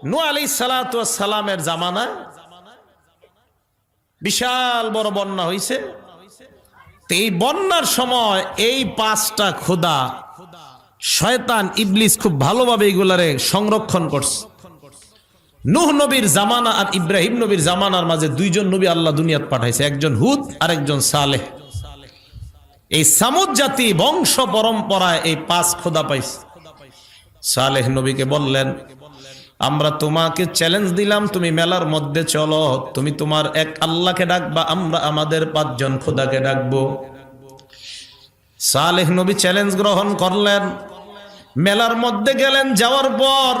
নূহ আলাইহিস সালাতু ওয়াস সালামের জামানায় বিশাল বড় বন্যা হয়েছে। এই বন্যার সময় এই 5টা খোদা শয়তান ইবলিস খুব ভালোভাবে এগুলারে সংরক্ষণ করছে। নূহ নবীর জামানা আর ইব্রাহিম নবীর জামানার মাঝে 2 জন নবী আল্লাহ দুনিয়াত পাঠাইছে, একজন হুদ আর একজন সালেহ। এই সামুদ জাতি বংশ পরম্পরায় এই 5 খোদা পাইছে। সালেহ নবীকে বললেন, আমরা তোমাকে চ্যালেঞ্জ দিলাম, তুমি মেলার মধ্যে চলো, তুমি তোমার এক আল্লাহকে ডাকবা, আমরা আমাদের 5 জন খোদাকে ডাকবো। সালেহ নবী চ্যালেঞ্জ গ্রহণ করলেন, মেলার মধ্যে গেলেন। যাওয়ার পর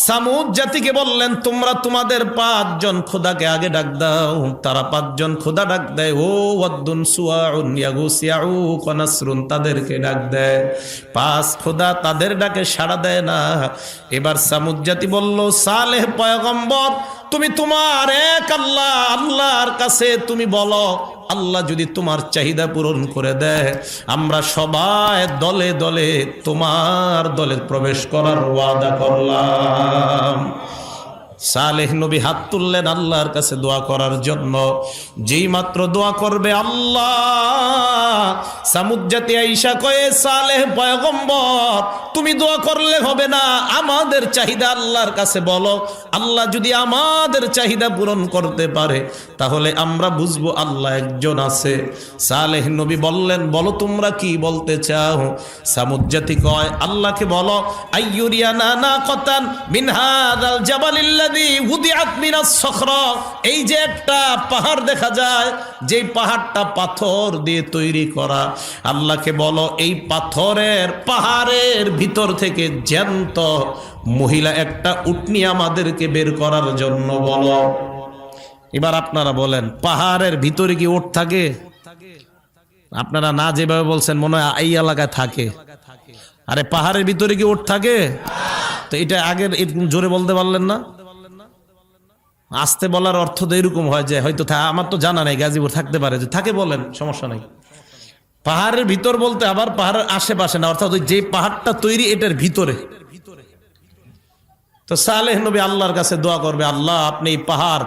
সামুদ জাতিকে বললেন, তোমরা তোমাদের 5 জন খোদাকে আগে ডাক দাও। তারা 5 জন খোদা ডাক দেয়, ও ওয়াদ্দুন সুওয়াউন ইয়াগুস ইয়াউক ওয়া নাসরুন, তাদেরকে ডাক দেয়। 5 খোদা তাদের ডাকে সাড়া দেয় না। এবার সামুদ জাতি বলল, সালেহ পয়গম্বর, তুমি তোমার এক আল্লাহর কাছে তুমি বলো, আল্লাহ যদি তোমার চাহিদা পূরণ করে দেয়, আমরা সবাই দলে দলে তোমার দলে প্রবেশ করার ওয়াদা করলাম। সালেহ নবী হাত তুললেন আল্লাহর কাছে দোয়া করার জন্য। যেই মাত্র দোয়া করবে, আল্লাহ সামুদ জাতি আইসা কয়ে, সালেহ পয়গম্বর, তুমি দোয়া করলে হবে না, আমাদের চাহিদা আল্লাহর কাছে বলো। আল্লাহ যদি আমাদের চাহিদা পূরণ করতে পারে, তাহলে আমরা বুঝবো আল্লাহ একজন আছে। সালেহ নবী বললেন, বলো তোমরা কি বলতে চাও? সামুদ জাতি কয়, আল্লাহকে বলো, আইয়ুরিয়ানা নাকাতান মিন হাযাল জাবালিল্লাযী উদিআত মিনাস সখরা, এই যে একটা পাহাড় দেখা যায়, যে পাহাড়টা পাথর দিয়ে তৈরি করা, আল্লাহকে বলো এই পাহাড়ের ভিতর থেকে জ্যান্ত মহিলা একটা উটনি আমাদেরকে বের করার জন্য বলো। এবার আপনারা বলেন, পাহাড়ের ভিতরে কি উট থাকে? আপনারা না যেভাবে বলছেন মনে হয় এই এলাকায় থাকে। আরে পাহাড়ের ভিতরে কি উট থাকে? তো এটা আগের জোরে বলতে পারলেন না? আসতে বলার অর্থ তো এরকম হয় যে হয়তো আমার তো জানা নাই, গাজীপুর থাকতে পারে, যে থাকে বলেন, সমস্যা নাই। পাহাড়ের ভিতর বলতে আবার পাহাড়ের আশেপাশে না, অর্থাৎ যে পাহাড়টা তৈরি এটার ভিতরে। তো সালেহ নবী আল্লাহর কাছে দোয়া করবে, আল্লাহ আপনি এই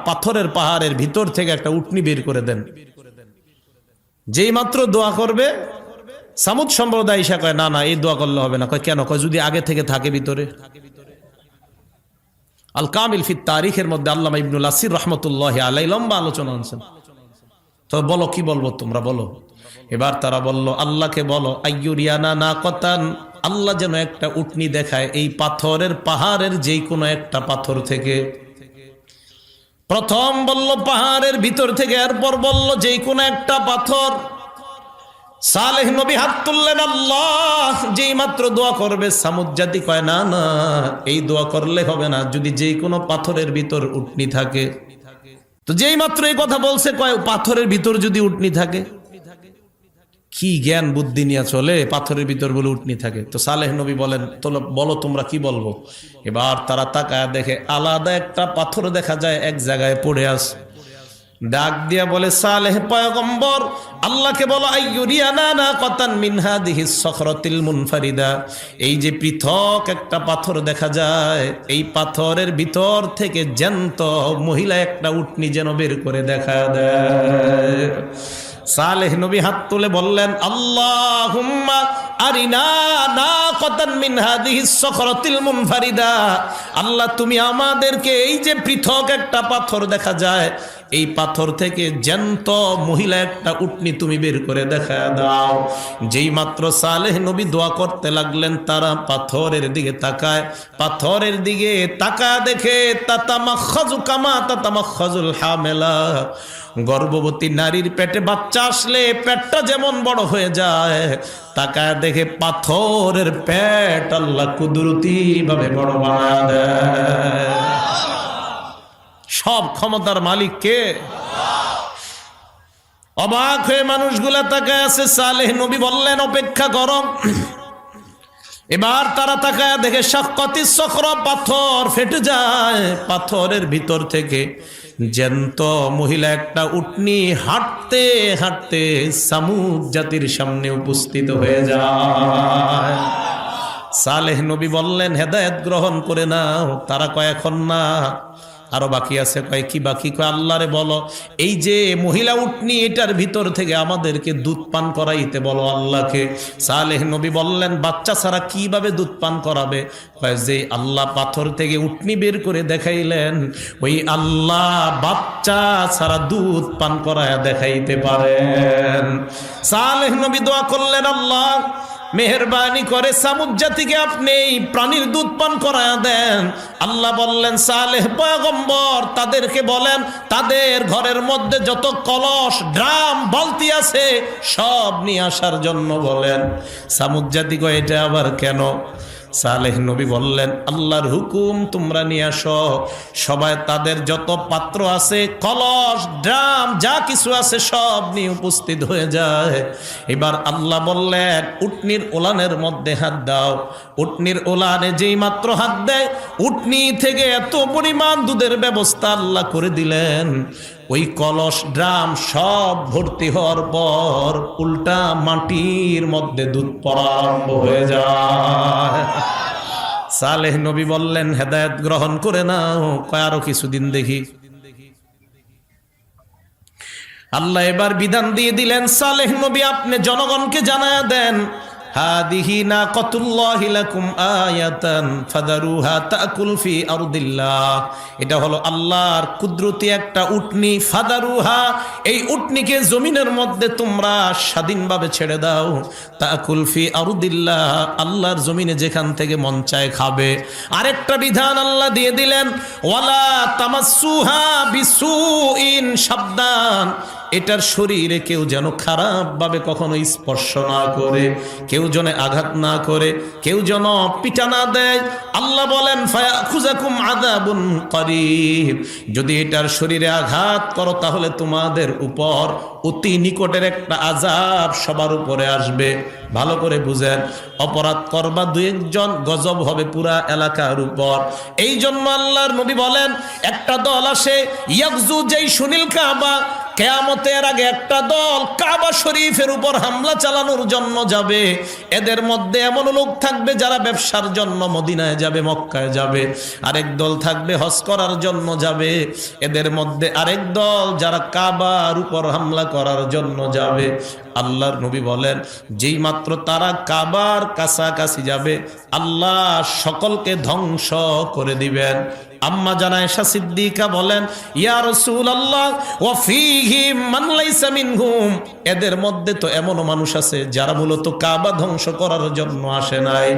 পাথরের পাহাড়ের ভিতর থেকে একটা উটনি বের করে দেন। যেই মাত্র দোয়া করবে, সামুদ সম্প্রদায় ঈশা কয়, না না, এই দোয়া করলে হবে না। কয় কেন? কয় যদি আগে থেকে থাকে ভিতরে। আল কামিল ফি তারিখের মধ্যে আল্লামা ইবনুল আসির রহমতুল্লাহি আলাইহি লম্বা আলোচনা আনছেন। তো বলো, কি বলবো তোমরা বলো। এবার তারা বলল, আল্লাহকে বলো, আইয়ুরিয়ানা নাকাতান, আল্লাহ যেন একটা উটনি দেখায় এই পাহাড়ের যে কোনো একটা পাথর থেকে। প্রথম বলল পাহাড়ের ভিতর থেকে, এরপর বলল যে কোনো একটা পাথর। সালেহ নবী হাত তুললেন, আল্লাহ যেই মাত্র দোয়া করবে, সামুদ জাতি কয়, না না, এই দোয়া করলে হবে না, যদি যে কোনো পাথরের ভিতর উটনি থাকে। তো যেই মাত্র এই কথা বলছে, কয় পাথরের ভিতর যদি উটনি থাকে, কি জ্ঞান বুদ্ধি নিয়ে চলে, পাথরের ভিতর বলে উটনি থাকে। তো সালেহ নবী বলেন, বলো তোমরা কি বলবো। এবার তারা তাকায় দেখে আলাদা একটা পাথর দেখা যায় এক জায়গায় পড়ে আছে। ডাক দিয়া বলে, সালেহ পয়গম্বর, আল্লাহকে বলো, আইয়ুরিয়ানা নাকাতান মিন হাদিহিস সখরাতিল মুনফারিদা, এই যে পৃথক একটা পাথর দেখা যায়, এই পাথরের ভিতর থেকে জ্যান্ত মহিলা একটা উটনি যেন বের করে দেখা দেয়। সালেহ নবী হাত তুলে বললেন, আল্লাহুম্মা আরিনা নাকাতান মিন হাদিহিস সখরাতিল মুনফারিদা, আল্লাহ তুমি আমাদেরকে এই যে পৃথক একটা পাথর দেখা যায়, এই পাথর থেকে জ্যান্ত মহিলা একটা উটনি তুমি বের করে দেখা দাও। যেই মাত্র সালেহ নবী দোয়া করতে লাগলেন, তারা পাথরের দিকে তাকায় দেখে তাতামাখাজু কামা তাতামাখাজুল হামেলা, গর্ভবতী নারীর পেটে বাচ্চা আসলে পেটটা যেমন বড় হয়ে যায়, তাকায় দেখে পাথরের পেট আল্লাহ কুদরতি ভাবে বড় বানায় দেয়। সব ক্ষমতার মালিক কে? অবাক হয়ে মানুষগুলা তাকায় আছে। সালেহ নবী বললেন, অপেক্ষা করো। এবার তারা তাকায় দেখে শাক্কাতিস সখরা, পাথর ফেটে যায়, পাথরের ভিতর থেকে জ্যান্ত মহিলা একটা উটনি হাঁটতে হাঁটতে সামুদ জাতির সামনে উপস্থিত হয়ে যায়। সালেহ নবী বললেন হেদায়েত গ্রহণ করে নাও। তারা কয় এখন না, আরো বাকি আছে। কয় কি বাকি? কয় আল্লাহরে বলো এই যে মহিলা উটনি এটার ভিতর থেকে আমাদেরকে দুধ পান করাইতে বলো আল্লাহকে। সালেহ নবী বললেন বাচ্চা ছাড়া কিভাবে দুধ পান করাবে? কয় যে আল্লাহ পাথর থেকে উটনি বের করে দেখাইলেন ওই আল্লাহ বাচ্চা ছাড়া দুধ পান করায় দেখাইতে পারেন। সালেহ নবী দোয়া করলেন আল্লাহ মেহেরবানি করে সামুদ জাতিকে আপনি প্রাণীর দুধ পান করায়া দেন। আল্লাহ বললেন সালেহ পয়গম্বর তাদেরকে বলেন তাদের ঘরের মধ্যে যত কলস ড্রাম বালতি আছে সব নিয়ে আসার জন্য বলেন। সামুদ জাতি কয় এটা আবার কেন? সালেহ নবী বললেন আল্লাহর হুকুম, তোমরা নিয়ে আসো। সবাই তাদের যত পাত্র আছে কলস ড্রাম যা কিছু আছে সব নিয়ে উপস্থিত হয়ে যায়। এবার আল্লাহ বললেন উটনির ওলানের মধ্যে হাত দাও। উটনির ওলানে যেই মাত্র হাত দেয় উটনি থেকে এত পরিমাণ দুধের ব্যবস্থা আল্লাহ করে দিলেন। ওই কলস ড্রাম সব ভর্তি হওয়ার পর উল্টা মাটির মধ্যে দুধ পড়া আরম্ভ হয়ে যায়। সালেহ নবী বললেন হেদায়েত গ্রহণ করে নাও। কয় আরো কিছুদিন দেখি। আল্লাহ এবার বিধান দিয়ে দিলেন সালেহ নবী আপনি জনগণকে জানায়া দেন হাদিহি নাকাতুল্লাহি লাকুম আয়াতান ফাদারুহা তাকুল ফি আরদিল্লাহ। এটা হলো আল্লাহর কুদরতি একটা উটনি। ফাদারুহা এই উটনিকে জমিনের মধ্যে তোমরা স্বাধীনভাবে ছেড়ে দাও। তাকুল ফি আরদিল্লাহ আল্লাহর জমিনে যেখান থেকে মন চায় খাবে। আরেকটা বিধান আল্লাহ দিয়ে দিলেন ওয়ালা তামাসসুহা বিসুইন, সাবধান এটার শরীরে কেউ যেন খারাপ ভাবে কখনো স্পর্শ না করে, কেউ যেন আঘাত না করে, কেউ যেন পিটা না দেয়। আল্লাহ বলেন ফায়াখুযাকুম আযাবুন করিব, যদি এটার শরীরে আঘাত করো তাহলে তোমাদের উপর অতি নিকটের একটা আযাব সবার উপরে আসবে। ভালো করে বুঝেন, অপরাধ করবা দুই একজন গজব হবে পুরা এলাকার উপর। এই জন্য আল্লাহর নবী বলেন একটা দল আসে ইয়াগজু যেই সুনীল কাবা, কিয়ামতের আগে একটা দল কাবা শরীফের উপর হামলা চালানোর জন্য যাবে। এদের মধ্যে এমন লোক থাকবে যারা ব্যবসার জন্য মদিনায় যাবে, মক্কায় যাবে। আরেক দল থাকবে হজ করার জন্য যাবে। এদের মধ্যে আরেক দল যারা কাবার উপর হামলা করার জন্য যাবে। আল্লাহর নবী বলেন যেই মাত্র তারা কাবার কাছাকাছি যাবে আল্লাহ সকলকে ধ্বংস করে দিবেন। আম্মা জানা আয়েশা সিদ্দিকা বলেন ইয়া রাসূলুল্লাহ ওয়া ফীহিম মান লাইসা মিনহুম, এদের মধ্যে তো এমন মানুষ আছে যারা মূলত কাবা ধ্বংস করার জন্য আসে নাই।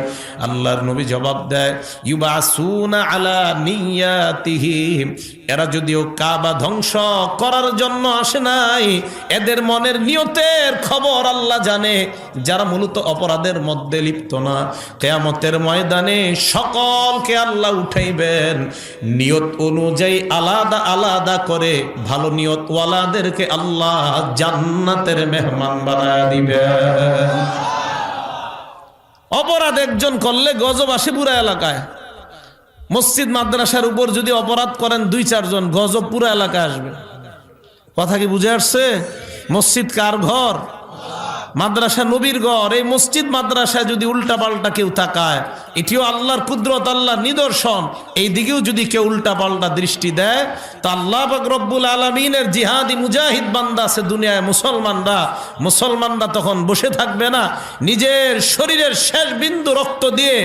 আল্লাহর নবী জবাব দেয় ইউবাসুনা আলা নিয়াতিহিম, এরা যদিও কাবা ধ্বংস করার জন্য আসে নাই এদের মনের নিয়তের খবর আল্লাহ জানে। যারা মূলত অপরাধের মধ্যে লিপ্ত না, কিয়ামতের ময়দানে সকলকে আল্লাহ উঠাইবেন নিয়ত অনুযায়ী আলাদা আলাদা করে। ভালো নিয়ত ওয়ালাদেরকে আল্লাহ জান্নাতের মেহমান বানায় দিবেন। অপরাধ একজন করলে গজব আসে পুরা এলাকায়। মসজিদ মাদ্রাসার উপর যদি অপরাধ করেন দুই চারজন গজব পুরা এলাকায় আসবে। কথা কি বুঝে আসছে? মসজিদ কার ঘর? মাদ্রাসা নবীর ঘর। এই মসজিদ মাদ্রাসায় যদি উল্টা পাল্টা কেউ তাকায় এটিও আল্লাহর কুদরত, আল্লাহর নিদর্শন। এই দিকেও যদি কেউ উল্টা পাল্টা দৃষ্টি দেয় তা আল্লাহ পাক রব্বুল আলামিনের জিহাদি মুজাহিদ বান্দা আছে দুনিয়ায় মুসলমানরা তখন বসে থাকবে না। নিজের শরীরের শেষ বিন্দু রক্ত দিয়ে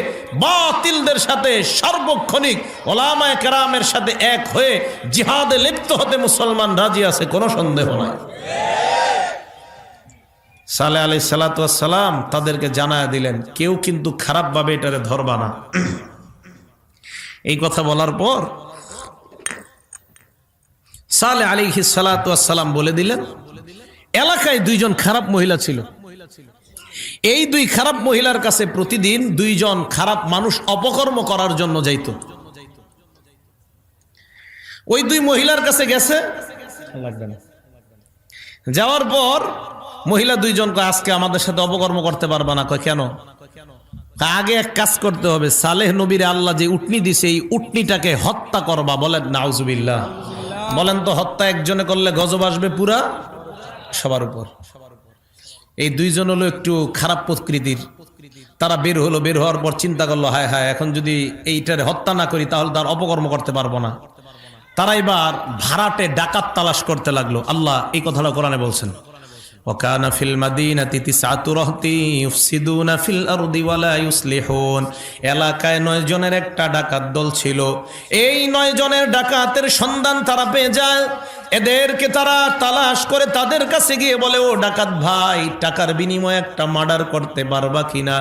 বাতিলদের সাথে সার্বক্ষণিক ওলামায়ে কেরামের সাথে এক হয়ে জিহাদে লিপ্ত হতে মুসলমান রাজি আছে, কোনো সন্দেহ নাই। সালেহ আলাইহিস সালাতু ওয়াস সালাম তাদেরকে জানায় দিলেন কেউ কিন্তু খারাপ ভাবে এটারে ধরবা না। এই কথা বলার পর সালেহ আলাইহিস সালাতু ওয়াস সালাম বলে দিলেন এলাকায় দুইজন খারাপ মহিলা ছিল। এই দুই খারাপ মহিলার কাছে প্রতিদিন দুইজন খারাপ মানুষ অপকর্ম করার জন্য যাইত। ওই দুই মহিলার কাছে গেছে, যাওয়ার পর মহিলা দুইজন আজকে আমাদের সাথে অপকর্ম করতে পারবা না। কয় কেন? আগে এক কাজ করতে হবে, সালেহ নবীর আল্লাহ যে উটনি দিছে এই উটনিটাকে হত্যা করবা। বলেন নাউজুবিল্লাহ। বলেন তো হত্যা একজনে করলে গজব আসবে পুরা সবার উপর। এই দুইজন হলো একটু খারাপ প্রকৃতির। তারা বের হলো, বের হওয়ার পর চিন্তা করলো, হায় হায়, এখন যদি এইটারে হত্যা না করি তাহলে তার অপকর্ম করতে পারবো না। তারা এবার ভাড়াটে ডাকাত তালাশ করতে লাগলো। আল্লাহ এই কথাটা কোরআনে বলছেন, وكان في المدينة 9 رهط يفسدون في الأرض ولا يصلحون। এলাকায় 9 জনের একটা ডাকাত দল ছিল। এই 9 জনের ডাকাতের সন্ধান তারা পেয়ে যায়। এদেরকে তারা তালাশ করে তাদের কাছে গিয়ে বলে, ও ডাকাত ভাই, টাকার বিনিময়ে একটা মার্ডার করতে পারবা কিনা?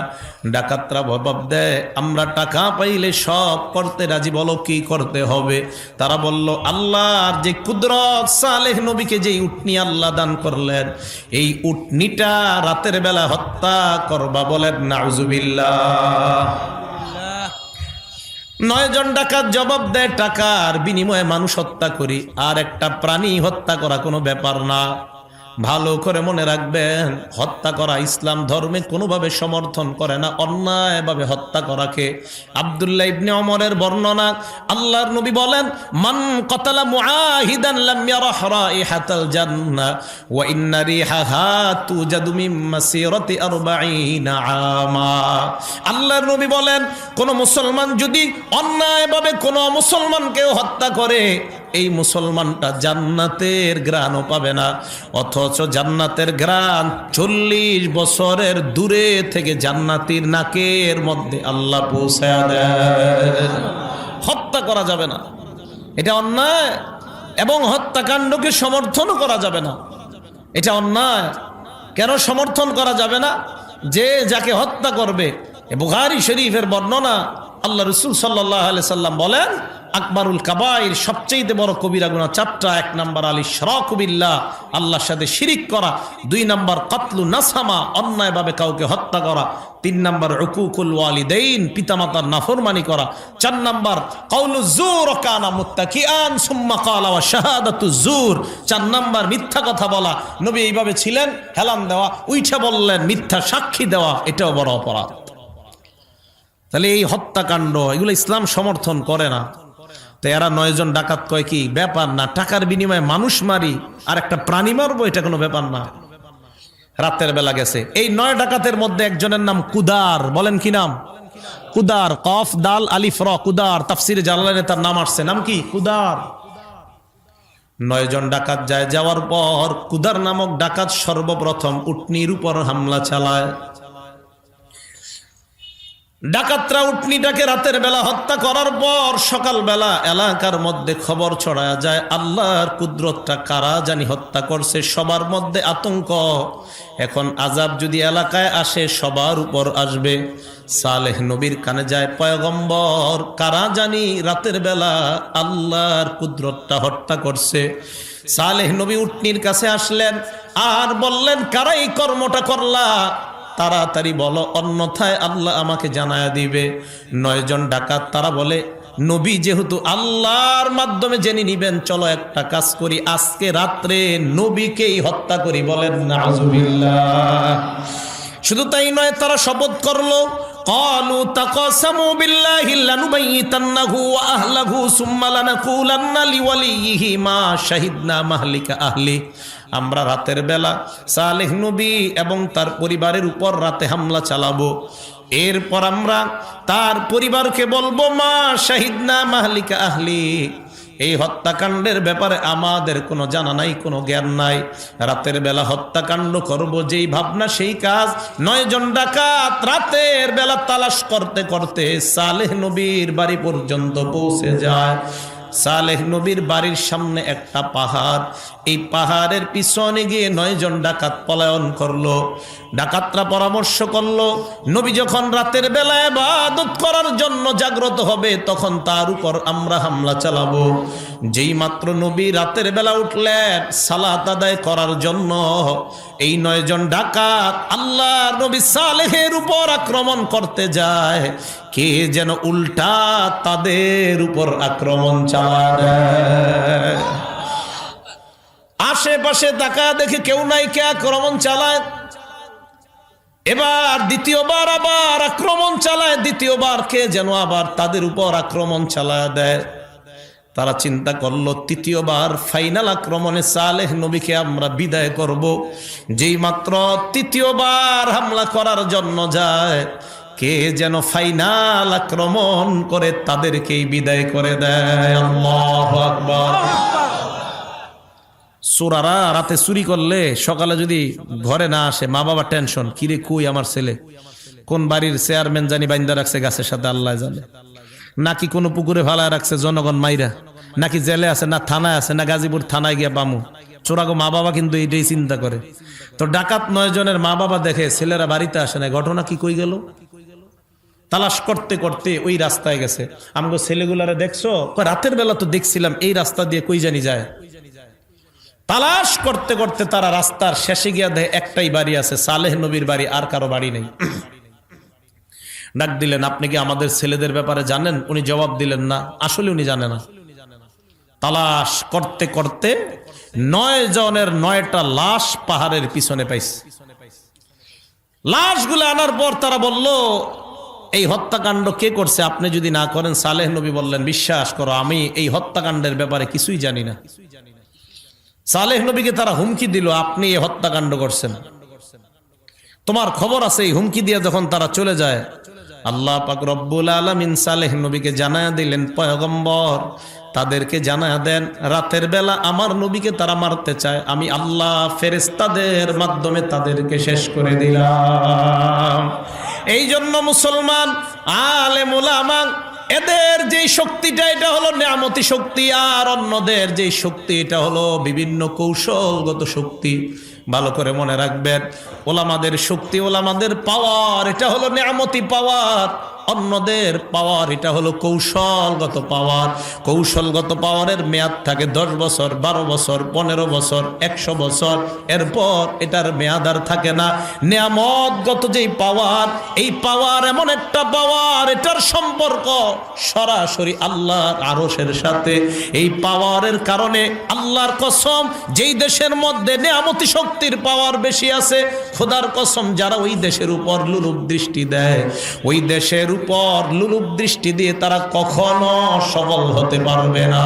ডাকাতরা জবাব দেয়, আমরা টাকা পাইলে সব করতে রাজি, বলো কি করতে হবে? তারা বলল, আল্লাহর যে কুদরত, সালেহ নবীকে যে উটনি আল্লাহ দান করলেন, এই উটনিটা রাতের বেলা হত্যা করবা। বলেন নাউজুবিল্লাহ। 9 জন ডাকাত জবাব দেয়, টাকার বিনিময়ে মানুষ হত্যা করি, আর একটা প্রাণী হত্যা করা কোনো ব্যাপার না। ভালো করে মনে রাখবেন, হত্যা করা ইসলাম ধর্মে কোনোভাবে সমর্থন করে না, অন্যায়ভাবে হত্যা করাকে। আব্দুল্লাহ ইবনে ওমরের বর্ণনা, আল্লাহর নবী বলেন, মান কতালা মুআহিদান লাম ইয়ারাহ রাইহাতাল জান্নাহ ওয়া ইন্না রিহাহা তুজাদু মিন মাসিরাতি 40 আমা। আল্লাহর নবী বলেন, কোন মুসলমান যদি অন্যায়ভাবে কোন মুসলমানকে হত্যা করে, এই মুসলমানটা জান্নাতের ঘ্রাণও পাবে না, অথচ জান্নাতের ঘ্রাণ 40 বছরের দূরে থেকে জান্নাতীর নাকের মধ্যে আল্লাহ পৌঁছায় দেন। হত্যা করা যাবে না, এটা অন্যায়, এবং হত্যাকাণ্ডকে সমর্থনও করা যাবে না, এটা অন্যায়। কেন সমর্থন করা যাবে না? যে যাকে হত্যা করবে, বুখারী শরীফের বর্ণনা, আল্লাহ রাসূল সাল্লাল্লাহু আলাইহি সাল্লাম বলেন, আকবরুল কাবাইর, সবচেয়ে বড় কবিরা গুনাহ 4টা। 1 নাম্বার আল ইশরাকু বিল্লাহ, আল্লাহর সাথে শিরিক করা। 2 নাম্বার কতলু নাসামা, অন্যায়ভাবে কাউকে হত্যা করা। 3 নাম্বার উকুকুল ওয়ালিদাইন, পিতামাতার নাফরমানি করা। 4 নাম্বার কাউলু যুর কানা মুত্তাকিআন সুম্মা ক্বালা ওয়া শাহাদাতু যুর, 4 নাম্বার মিথ্যা কথা বলা। নবী এইভাবে ছিলেন, হেলান দেওয়া, উইঠা বললেন, মিথ্যা সাক্ষী দেওয়া, এটাও বড় অপরাধ। তাহলে এই হত্যাকাণ্ড, এগুলো ইসলাম সমর্থন করে না। তো এরা 9 জন ডাকাত কয়, কি ব্যাপার না, টাকার বিনিময়ে মানুষ মারি আর একটা প্রাণী মারবো, এটা কোনো ব্যাপার না। রাতের বেলা গেছে। এই 9 ডাকাতের মধ্যে একজনের নাম কুদার। বলেন কি নাম? কুদার, কফ দাল আলিফ র, কুদার। তাফসিরে জালালাইনে তার নাম আসছে, নাম কি? কুদার। 9 জন ডাকাত যায়। যাওয়ার পর কুদার নামক ডাকাত সর্বপ্রথম উটনির উপর হামলা চালায়। ডাকাতরা উটনিটাকে রাতের বেলা হত্যা করার পর সকালবেলা এলাকার মধ্যে খবর ছড়ায় যায়, আল্লাহর কুদরতটা কারা জানি হত্যা করছে। সবার মধ্যে আতঙ্ক। এখন আযাব যদি এলাকায় আসে, সবার উপর আসবে। সালেহ নবীর কানে যায়, পয়গম্বর, কারা জানি রাতের বেলা আল্লাহর কুদরতটা হত্যা করছে। সালেহ নবী উটনির কাছে আসলেন আর বললেন, কারা এই কর্মটা করলা? তাড়াতাড়ি বলো, অন্যথায় আল্লাহ আমাকে জানায়া দিবে। 9 জন ডাকাত, তারা বলে, নবী যেহেতু আল্লাহর মাধ্যমে জেনে নিবেন, চলো একটা কাজ করি, আজকে রাত্রে নবীকেই হত্যা করি। বলেন নাউজুবিল্লাহ। শুধু তাই নয়, তারা শপথ করলো, ক্বালু তাকাসামু বিল্লাহি লানুবাইয়িতান্নাহু ওয়া আহলাহু সুম্মা লানাকুলান্না লিওয়ালিয়িহি মা শাহিদনা মাহলিকা আহলি। আমরা রাতের বেলা সালেহ নবী এবং তার পরিবারের উপর রাতে হামলা চালাবো। এরপর আমরা তার পরিবারকে বলবো, মা শাহিদনা মাহলিকা আহলি, এই হত্যাকাণ্ডের ব্যাপারে আমাদের কোনো জানা নাই, কোনো জ্ঞান নাই। রাতের বেলা হত্যাকাণ্ড করব, যেই ভাবনা সেই কাজ। 9 জন ডাকাত রাতের বেলা তালাশ করতে করতে সালেহ নবীর বাড়ি পর্যন্ত পৌঁছে যায়। সালেহ নবীর বাড়ির সামনে একটা পাহাড়, এই পাহাড়ের পিছনে গিয়ে 9 জন ডাকাত পলায়ন করলো। ডাকাতরা পরামর্শ করলো, নবী যখন রাতের বেলা ইবাদত করার জন্য জাগ্রত হবে, তখন তার উপর আমরা হামলা চালাবো। যেই মাত্র নবী রাতের বেলা উঠলেন সালাত আদায় করার জন্য, এই 9 জন ডাকাত আল্লাহর নবী সালেহের উপর আক্রমণ করতে যায়। কে যেন উল্টা তাদের উপর আক্রমণ চালায়। আশেপাশে তাকায় দেখে কেউ নাই, কে আক্রমণ চালায়? এবার দ্বিতীয়বার আবার আক্রমণ চালায়। দ্বিতীয়বার কে যেন আবার তাদের উপর আক্রমণ চালায় দেয়। তারা চিন্তা করলো, তৃতীয়বার ফাইনাল আক্রমণে সালেহ নবীকে আমরা বিদায় করব। যেই মাত্র তৃতীয়বার হামলা করার জন্য যায়, কে যেন ফাইনাল আক্রমণ করে তাদেরকেই বিদায় করে দেয়। আল্লাহু আকবার। চোরারা রাতে চুরি করলে সকালে যদি ঘরে না আসে, মা বাবা টেনশন, কিরে কই আমার ছেলে, কোন বাড়ির চেয়ারম্যান জানি বাইন্দা রাখছে গাছের সাথে, আল্লাহ জানে, নাকি কোনো পুকুরে ফালায় রাখছে জনগণ মাইরা, নাকি জেলে আছে, না থানায় আছে, না গাজীপুর থানায় গিয়া পামু। চোরাগো মা বাবা কিন্তু এইটাই চিন্তা করে। তো ডাকাত 9 জনের মা বাবা দেখে ছেলেরা বাড়িতে আসে না, ঘটনা কি কই গেল? তালাশ করতে করতে ওই রাস্তায় গেছে। আমগো ছেলেগুলারে দেখছো? রাতের বেলা তো দেখছিলাম এই রাস্তা দিয়ে কই জানি যায়। তালাশ করতে করতে তারা রাস্তার শেষে গিয়া দেখে একটাই বাড়ি আছে, সালেহ নবীর বাড়ি, আর কারো বাড়ি নেই। ডাক দিলেন, আপনি কি আমাদের ছেলেদের ব্যাপারে জানেন? উনি জবাব দিলেন না, আসলে উনি জানে না। তালাশ করতে করতে 9 জনের 9টা লাশ পাহাড়ের পিছনে পাইছে। লাশগুলো আনার পর তারা বলল, এই হত্যাকাণ্ড কে করছে? আপনি যদি না করেন, সালেহ নবী বললেন, বিশ্বাস করো আমি এই হত্যাকাণ্ডের ব্যাপারে কিছুই জানি না। সালেহ নবীকে তারা হুমকি দিল, আপনি এই হত্যাকাণ্ড করছেন, তোমার খবর আছে। এই হুমকি দিয়ে যখন তারা চলে যায়, আল্লাহ পাক রব্বুল আলামিন সালেহ নবীকে জানায়া দিলেন, পয়গম্বর তাদেরকে জানায়া দেন, রাতের বেলা আমার নবীকে তারা মারতে চায়, আমি আল্লাহ ফেরেশতাদের মাধ্যমে তাদেরকে শেষ করে দিলাম। এই জন্য মুসলমান আলেম উলামা এদের যে শক্তিটা, এটা হলো নেয়ামতি শক্তি, আর অন্যদের যে শক্তি এটা হলো বিভিন্ন কৌশলগত শক্তি। ভালো করে মনে রাখবেন, ওলামাদের শক্তি, ওলামাদের পাওয়ার, এটা হলো নেয়ামতি পাওয়ার। অন্যদের পাওয়ার এটা হলো কৌশলগত পাওয়ার। কৌশলগত পাওয়ারের মেয়াদ থাকে 10 বছর, 12 বছর, 15 বছর, 100 বছর, এরপর এটার মেয়াদ আর থাকে না। নেয়ামতগত যেই পাওয়ার, এই পাওয়ার এমন একটা পাওয়ার, এটার সম্পর্ক সরাসরি আল্লাহর আরশের সাথে। এই পাওয়ারের কারণে আল্লাহর কসম, যেই দেশের মধ্যে নেয়ামতি শক্তির পাওয়ার বেশি আছে, খোদার কসম, যারা ওই দেশের উপর লুলুপ দৃষ্টি দেয়, ওই দেশের উপর লুলুপ দৃষ্টি দিয়ে তারা কখনো সফল হতে পারবে না।